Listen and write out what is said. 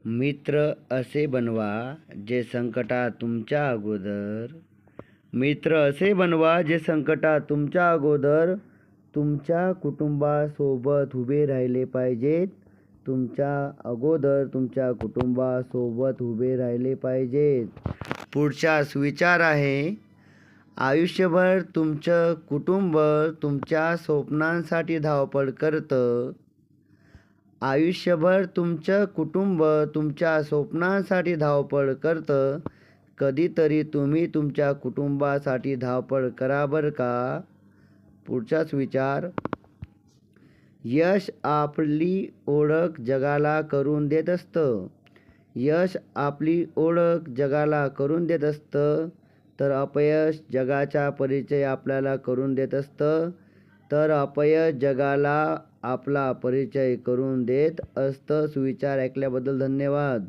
मित्र असे बनवा जे संकटात तुमच्या अगोदर मित्र असे बनवा जे संकटात तुमच्या अगोदर तुमच्या कुटुंबासोबत उभे राहिले पाहिजेत. तुमच्या कुटुंबासोबत उभे राहिले पाहिजेत. पुढचा सुविचार आहे, आयुष्यभर तुमचं कुटुंब तुमच्या स्वप्नांसाठी धावपळ करतं. आयुष्यभर तुमचं कुटुंब तुमच्या स्वप्नांसाठी धावपळ करतं. कधीतरी तुम्ही तुमच्या कुटुंबासाठी धावपळ करा बरं का. पुढचाच विचार, यश आपली ओळख जगाला करून देत असतं. यश आपली ओळख जगाला करून देत असतं, तर अपयश जगाचा परिचय आपल्याला करून देत असतं. तर अपयश जगाला आपला परिचय करून देत असतं. सुविचार ऐकल्याबद्दल धन्यवाद.